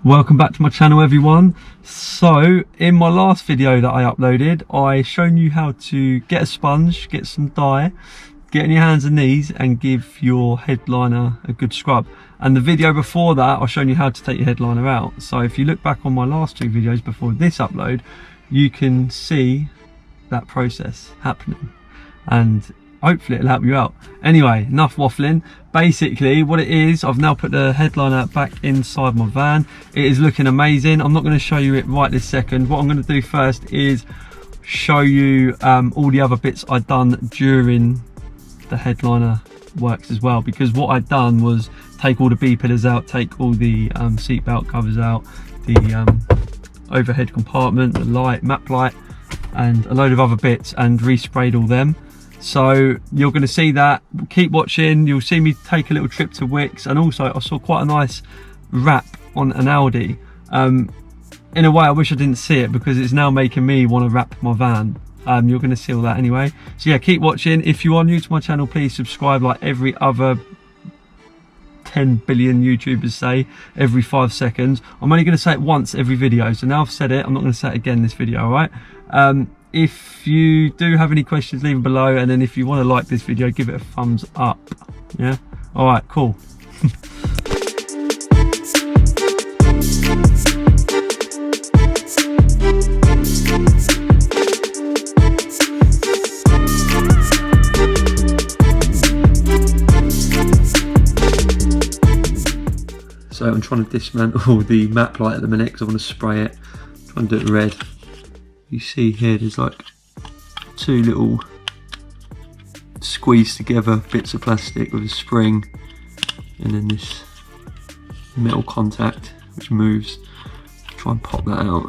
Welcome back to my channel, everyone. So in my last video that I uploaded, I shown you how to get a sponge, get some dye, get on your hands and knees and give your headliner a good scrub. And the video before that, I shown you how to take your headliner out. So if you look back on my last two videos before this upload, you can see that process happening and hopefully it'll help you out. Anyway, enough waffling. Basically what it is, I've now put the headliner back inside my van. It is looking amazing. I'm not going to show you it right this second. What I'm going to do first is show you all the other bits I've done during the headliner works as well, because what I've done was take all the B pillars out, take all the seat belt covers out, the overhead compartment, the light, map light, and a load of other bits, and resprayed all them. So you're going to see that. Keep watching. You'll see me take a little trip to Wicks, and also I saw quite a nice wrap on an Audi. In a way I wish I didn't see it, because it's now making me want to wrap my van. You're going to see all that anyway. So yeah, keep watching. If you are new to my channel, please subscribe, like every other 10 billion YouTubers say every 5 seconds. I'm only going to say it once every video, so now I've said it, I'm not going to say it again in this video, alright? If you do have any questions, leave them below, and then if you want to like this video, give it a thumbs up. Yeah, all right, cool. So I'm trying to dismantle the map light at the minute because I want to spray it. I'm trying to do it red. You see here there's like two little squeezed together bits of plastic with a spring, and then this metal contact which moves. Try and pop that out.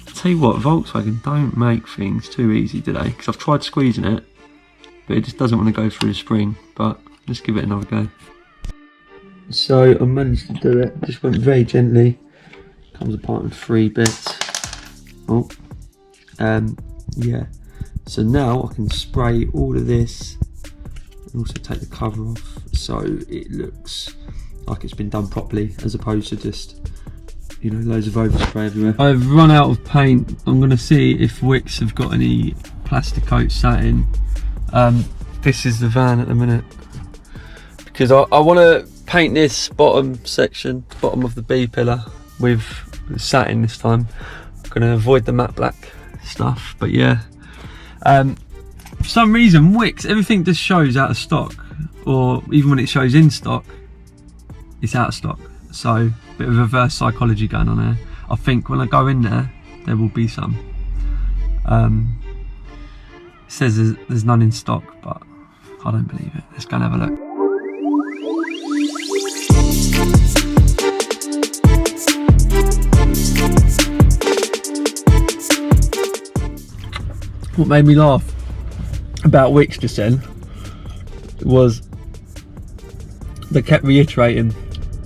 I'll tell you what, Volkswagen don't make things too easy, do they? Because I've tried squeezing it, but it just doesn't want to go through the spring. But let's give it another go. So I managed to do it, just went very gently. Comes apart in 3 bits. Oh, yeah, so now I can spray all of this and also take the cover off, so it looks like it's been done properly, as opposed to just, you know, loads of overspray everywhere. I've run out of paint. I'm going to see if Wicks have got any Plastikote satin. This is the van at the minute, because I want to paint this bottom section, bottom of the B pillar, with satin this time. I'm going to avoid the matte black stuff, but yeah, for some reason Wicks, everything just shows out of stock, or even when it shows in stock it's out of stock. So a bit of reverse psychology going on there. I think when I go in there will be some. It says there's none in stock, but I don't believe it. Let's go and have a look. What made me laugh about Wicks just then was they kept reiterating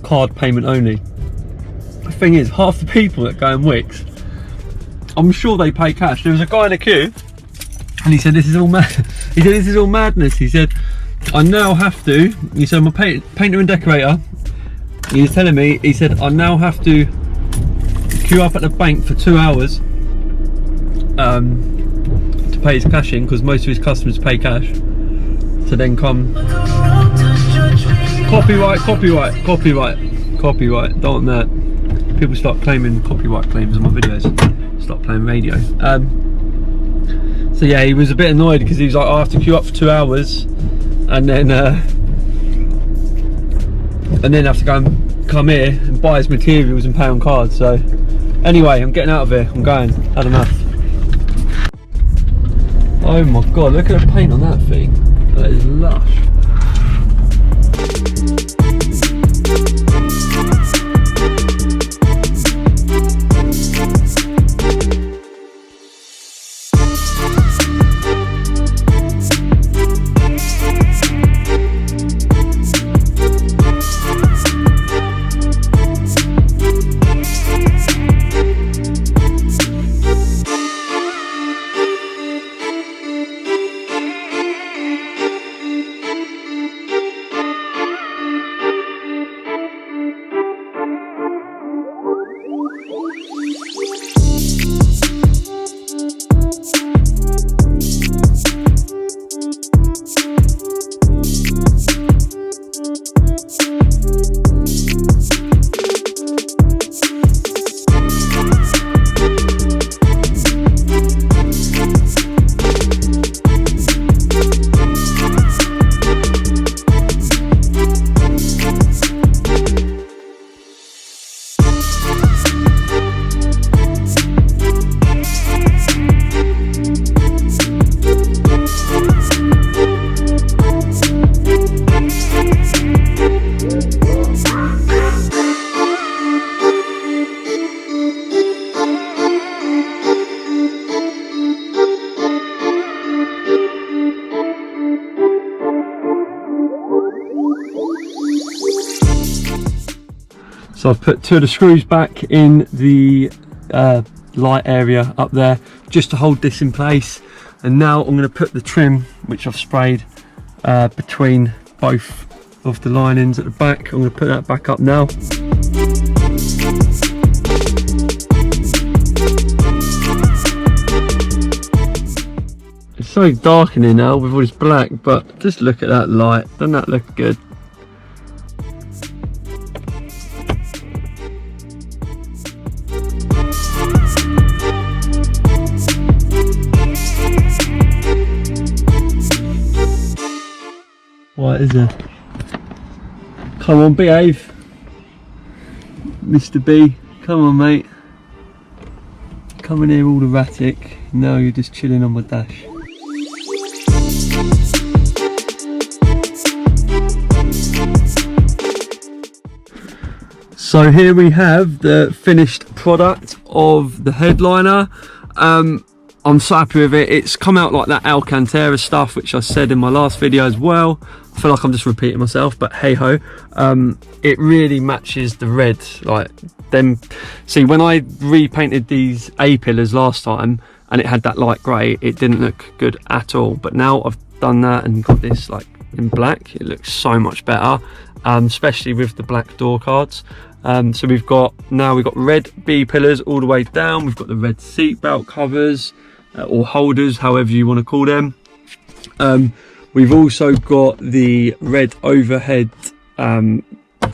card payment only. The thing is, half the people that go in Wicks, I'm sure they pay cash. There was a guy in a queue and he said this is all mad. He said this is all madness. He said I now have to, he said I'm a painter and decorator. He was telling me, he said I now have to queue up at the bank for 2 hours to pay his cash in, because most of his customers pay cash, to then come. Copyright, don't want that. People start claiming copyright claims on my videos, start playing radio. So yeah, he was a bit annoyed because he was like, I have to queue up for 2 hours and then have to go and come here and buy his materials and pay on cards. So anyway, I'm getting out of here, I'm going, had enough. Oh my god, look at the paint on that thing. That is lush. So I've put 2 of the screws back in the light area up there just to hold this in place, and now I'm going to put the trim which I've sprayed between both of the linings at the back. I'm going to put that back up now. It's so dark in here now with all this black, but just look at that light. Doesn't that look good? What is it? Come on, behave, Mr. B. Come on, mate. Come in here all erratic. Now you're just chilling on my dash. So here we have the finished product of the headliner. I'm so happy with it. It's come out like that alcantara stuff, which I said in my last video as well. I feel like I'm just repeating myself, but hey ho. It really matches the red. Like them. See, when I repainted these A pillars last time and it had that light grey, it didn't look good at all. But now I've done that and got this like in black, it looks so much better, especially with the black door cards. So we've got red B pillars all the way down. We've got the red seat belt covers or holders, however you want to call them. We've also got the red overhead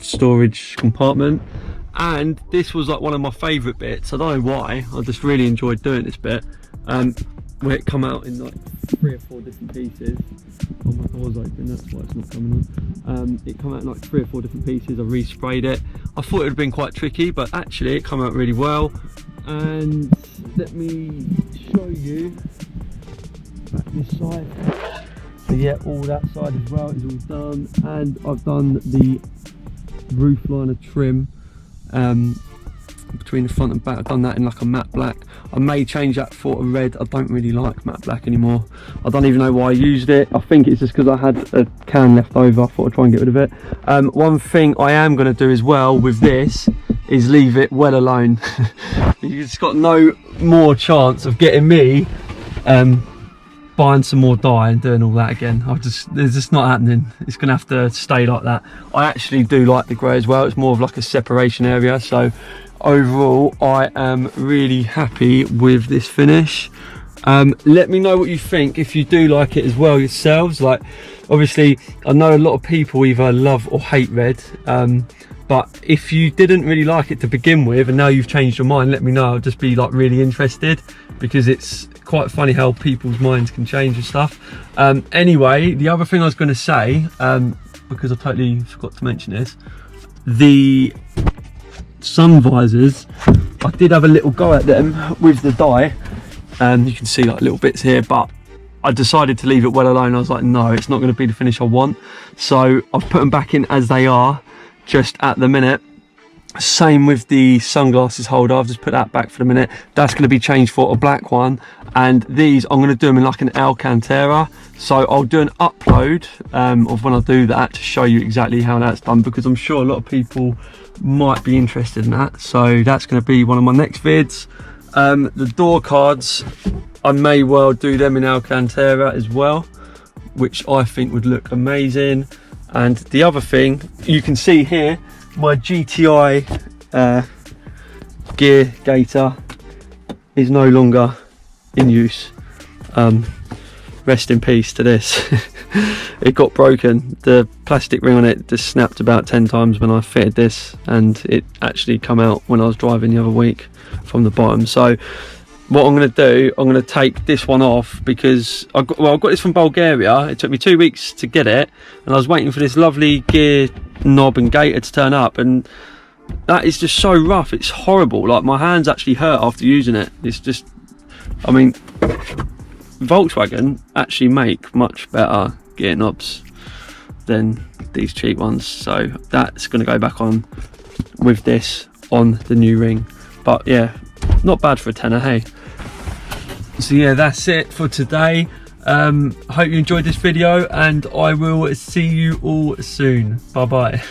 storage compartment, and this was like one of my favourite bits. I don't know why, I just really enjoyed doing this bit, where it come out in like 3 or 4 different pieces. Oh, my door's open, that's why it's not coming on. It come out in like 3 or 4 different pieces. I resprayed it. I thought it would have been quite tricky, but actually it come out really well. And let me show you back this side. So yeah, all that side as well is all done, and I've done the roof liner trim between the front and back. I've done that in like a matte black. I may change that for a red. I don't really like matte black anymore. I don't even know why I used it. I think it's just because I had a can left over. I thought I'd try and get rid of it. One thing I am going to do as well with this is leave it well alone. It's got no more chance of getting me buying some more dye and doing all that again. It's just not happening. It's gonna have to stay like that. I actually do like the grey as well. It's more of like a separation area. So overall, I am really happy with this finish. Let me know what you think, if you do like it as well yourselves. Like, obviously I know a lot of people either love or hate red, but if you didn't really like it to begin with and now you've changed your mind, let me know. I'll just be like really interested, because it's quite funny how people's minds can change and stuff. Anyway, the other thing I was going to say, because I totally forgot to mention this, the sun visors, I did have a little go at them with the dye, and you can see like little bits here, but I decided to leave it well alone. I was like, no, it's not going to be the finish I want, so I've put them back in as they are just at the minute. Same with the sunglasses holder. I've just put that back for the minute. That's going to be changed for a black one, and these I'm going to do them in like an alcantara. So I'll do an upload of when I do that to show you exactly how that's done, because I'm sure a lot of people might be interested in that. So that's going to be one of my next vids. The door cards, I may well do them in alcantara as well, which I think would look amazing. And the other thing, you can see here, my GTI gear gaitor is no longer in use. Rest in peace to this. It got broken. The plastic ring on it just snapped about 10 times when I fitted this, and it actually come out when I was driving the other week from the bottom. So what I'm going to do, I'm going to take this one off, because I got this from Bulgaria. It took me 2 weeks to get it, and I was waiting for this lovely gear knob and gator to turn up, and that is just so rough. It's horrible. Like, my hands actually hurt after using it. It's just, I mean, Volkswagen actually make much better gear knobs than these cheap ones, so that's going to go back on with this on the new ring. But yeah, not bad for a tenner, hey. So yeah, that's it for today. Hope you enjoyed this video, and I will see you all soon. Bye bye.